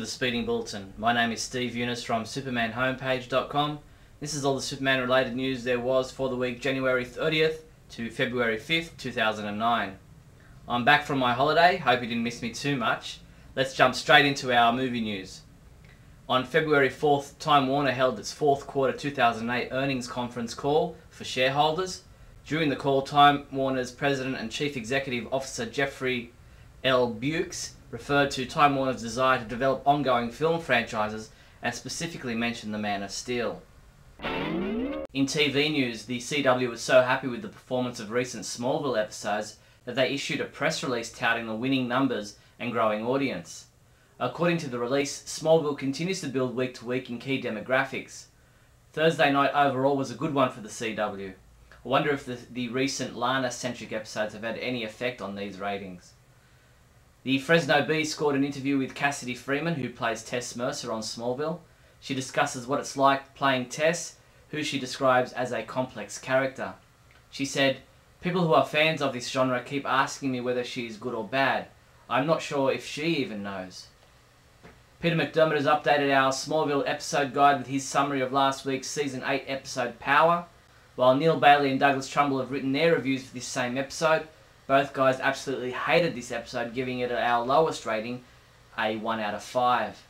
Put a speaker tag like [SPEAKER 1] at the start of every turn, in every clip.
[SPEAKER 1] the Speeding Bulletin. My name is Steve Younis from supermanhomepage.com. This is all the Superman related news there was for the week January 30th to February 5th, 2009. I'm back from my holiday, hope you didn't miss me too much. Let's jump straight into our movie news. On February 4th, Time Warner held its fourth quarter 2008 earnings conference call for shareholders. During the call, Time Warner's President and Chief Executive Officer Jeffrey L. Bewkes referred to Time Warner's desire to develop ongoing film franchises and specifically mentioned The Man of Steel. In TV news, the CW was so happy with the performance of recent Smallville episodes that they issued a press release touting the winning numbers and growing audience. According to the release, Smallville continues to build week to week in key demographics. Thursday night overall was a good one for the CW. I wonder if the recent Lana-centric episodes have had any effect on these ratings. The Fresno Bee scored an interview with Cassidy Freeman, who plays Tess Mercer on Smallville. She discusses what it's like playing Tess, who she describes as a complex character. She said, "People who are fans of this genre keep asking me whether she is good or bad. I'm not sure if she even knows." Peter McDermott has updated our Smallville episode guide with his summary of last week's Season 8 episode Power. While Neal Bailey and Douglas Trumbull have written their reviews for this same episode, both guys absolutely hated this episode, giving it our lowest rating, a 1 out of 5.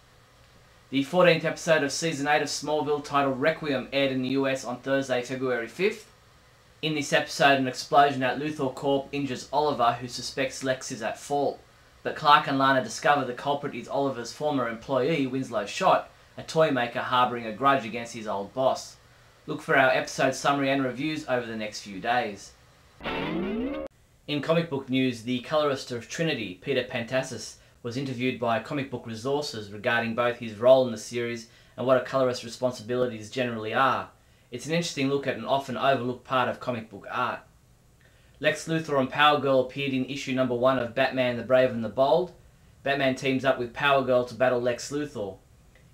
[SPEAKER 1] The 14th episode of Season 8 of Smallville, titled Requiem, aired in the US on Thursday, February 5th. In this episode, an explosion at Luthor Corp injures Oliver, who suspects Lex is at fault. But Clark and Lana discover the culprit is Oliver's former employee, Winslow Schott, a toy maker harbouring a grudge against his old boss. Look for our episode summary and reviews over the next few days. In comic book news, the colorist of Trinity, Peter Pantasis, was interviewed by Comic Book Resources regarding both his role in the series and what a colorist's responsibilities generally are. It's an interesting look at an often overlooked part of comic book art. Lex Luthor and Power Girl appeared in issue number 1 of Batman the Brave and the Bold. Batman teams up with Power Girl to battle Lex Luthor.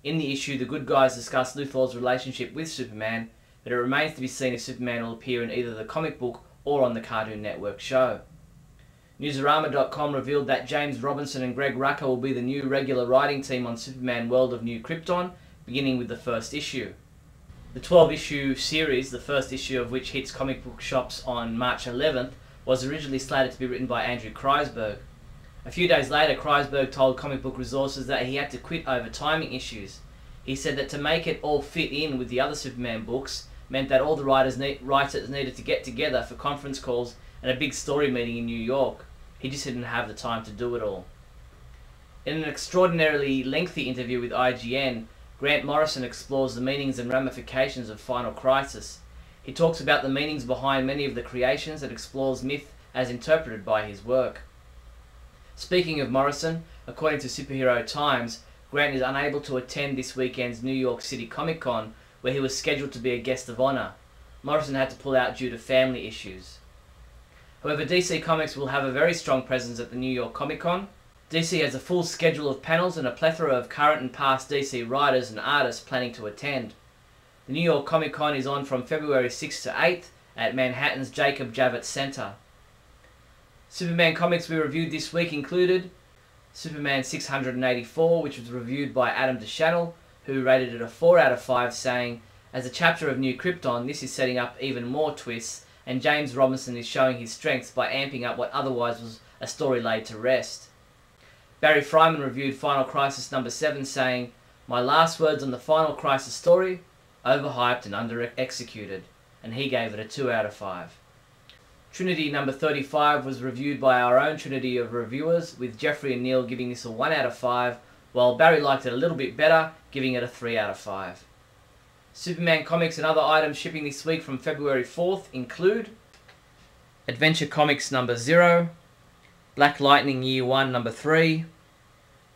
[SPEAKER 1] In the issue, the good guys discuss Luthor's relationship with Superman, but it remains to be seen if Superman will appear in either the comic book or on the Cartoon Network show. Newsarama.com revealed that James Robinson and Greg Rucka will be the new regular writing team on Superman World of New Krypton, beginning with the first issue. The 12-issue series, the first issue of which hits comic book shops on March 11th, was originally slated to be written by Andrew Kreisberg. A few days later, Kreisberg told Comic Book Resources that he had to quit over timing issues. He said that to make it all fit in with the other Superman books meant that all the writers needed to get together for conference calls and a big story meeting in New York. He just didn't have the time to do it all. In an extraordinarily lengthy interview with IGN, Grant Morrison explores the meanings and ramifications of Final Crisis. He talks about the meanings behind many of the creations and explores myth as interpreted by his work. Speaking of Morrison, according to Superhero Times, Grant is unable to attend this weekend's New York City Comic Con, where he was scheduled to be a guest of honor. Morrison had to pull out due to family issues. However, DC Comics will have a very strong presence at the New York Comic Con. DC has a full schedule of panels and a plethora of current and past DC writers and artists planning to attend. The New York Comic Con is on from February 6th to 8th at Manhattan's Jacob Javits Center. Superman comics we reviewed this week included Superman 684, which was reviewed by Adam DeChannel, who rated it a 4 out of 5, saying, "As a chapter of New Krypton, this is setting up even more twists, and James Robinson is showing his strengths by amping up what otherwise was a story laid to rest." Barry Fryman reviewed Final Crisis number 7, saying, "My last words on the Final Crisis story, overhyped and under-executed," and he gave it a 2 out of 5. Trinity number 35 was reviewed by our own trinity of reviewers, with Jeffrey and Neal giving this a 1 out of 5, while Barry liked it a little bit better, giving it a 3 out of 5. Superman comics and other items shipping this week from February 4th include Adventure Comics number 0, Black Lightning Year 1 number 3,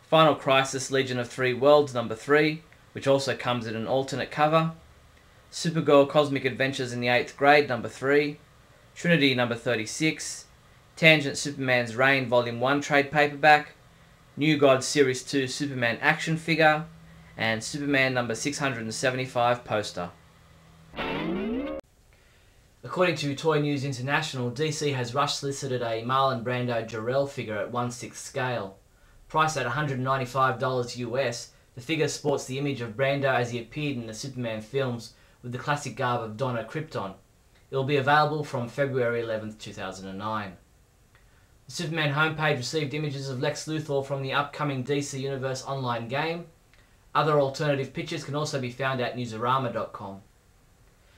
[SPEAKER 1] Final Crisis Legion of 3 Worlds number 3, which also comes in an alternate cover, Supergirl Cosmic Adventures in the 8th Grade number 3, Trinity number 36, Tangent Superman's Reign Volume 1 trade paperback, New Gods Series 2 Superman action figure, and Superman number 675 poster. According to Toy News International, DC has rush solicited a Marlon Brando Jor-El figure at 1/6 scale. Priced at $195 US, The figure sports the image of Brando as he appeared in the Superman films with the classic garb of Donna Krypton. It will be available from February 11th, 2009. The Superman homepage received images of Lex Luthor from the upcoming DC Universe online game. Other alternative pictures can also be found at newsarama.com. And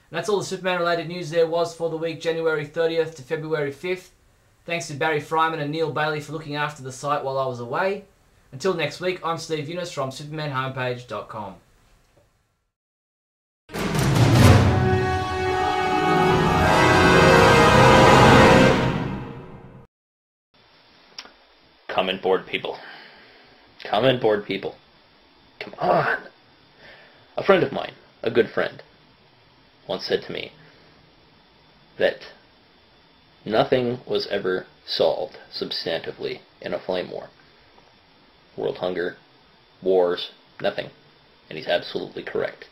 [SPEAKER 1] that's all the Superman related news there was for the week January 30th to February 5th. Thanks to Barry Fryman and Neal Bailey for looking after the site while I was away. Until next week, I'm Steve Younis from supermanhomepage.com.
[SPEAKER 2] Comment board people. Comment board people. Come on. A friend of mine, a good friend, once said to me that nothing was ever solved substantively in a flame war. World hunger, wars, nothing. And he's absolutely correct.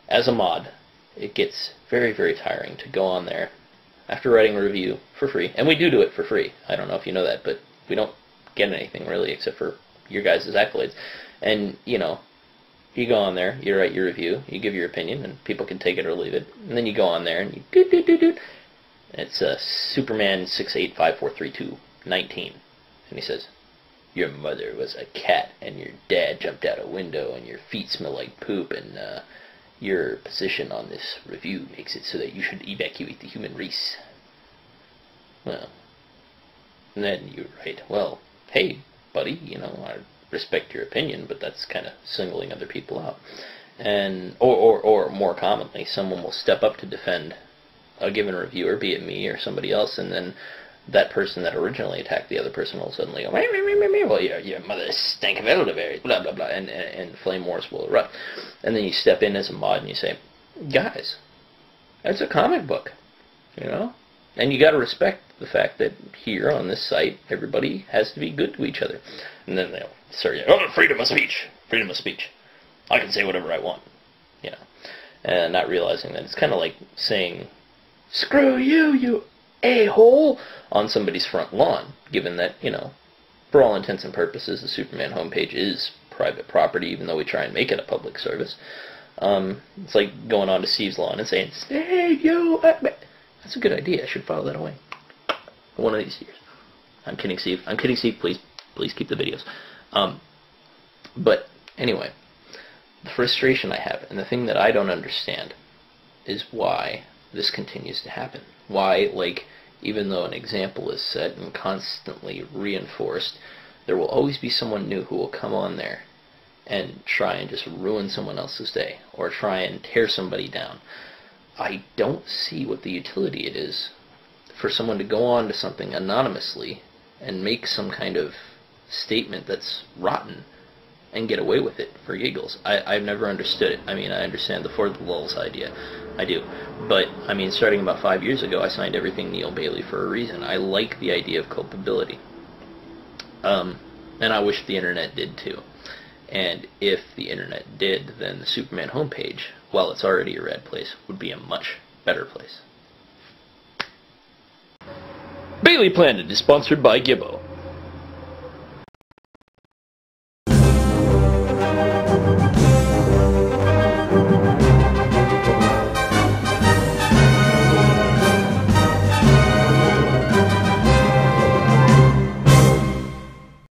[SPEAKER 2] As a mod, it gets very, very tiring to go on there after writing a review for free. And we do it for free. I don't know if you know that, but we don't get anything really except for your guys' accolades. And, you know, you go on there, you write your review, you give your opinion, and people can take it or leave it. And then you go on there and you and it's Superman 68543219. And he says, your mother was a cat, and your dad jumped out a window, and your feet smell like poop, and your position on this review makes it so that you should evacuate the human race. Well, and then you write, well, hey, buddy, you know, I respect your opinion, but that's kind of singling other people out. And or more commonly, someone will step up to defend a given reviewer, be it me or somebody else, and then that person that originally attacked the other person will suddenly go, well, your mother stank of elderberries, blah, blah, blah, and flame wars will erupt. And then you step in as a mod and you say, guys, that's a comic book, you know? And you got to respect the fact that here on this site, everybody has to be good to each other. And then they'll start, oh, freedom of speech, freedom of speech. I can say whatever I want, you know? And not realizing that it's kind of like saying, screw you, you a-hole, on somebody's front lawn, given that, you know, for all intents and purposes, the Superman homepage is private property, even though we try and make it a public service. It's like going on to Steve's lawn and saying, Steve, you... That's a good idea. I should file that away. One of these years. I'm kidding, Steve. I'm kidding, Steve. Please keep the videos. But anyway, the frustration I have, and the thing that I don't understand, is why this continues to happen. Why, like, even though an example is set and constantly reinforced, there will always be someone new who will come on there and try and just ruin someone else's day, or try and tear somebody down. I don't see what the utility it is for someone to go on to something anonymously and make some kind of statement that's rotten and get away with it for giggles. I've never understood it. I mean, I understand the for the lulz idea. I do. But, I mean, starting about 5 years ago, I signed everything Neal Bailey for a reason. I like the idea of culpability. And I wish the internet did too. And if the internet did, then the Superman homepage, while it's already a red place, would be a much better place. Bailey Planet is sponsored by Gibbo.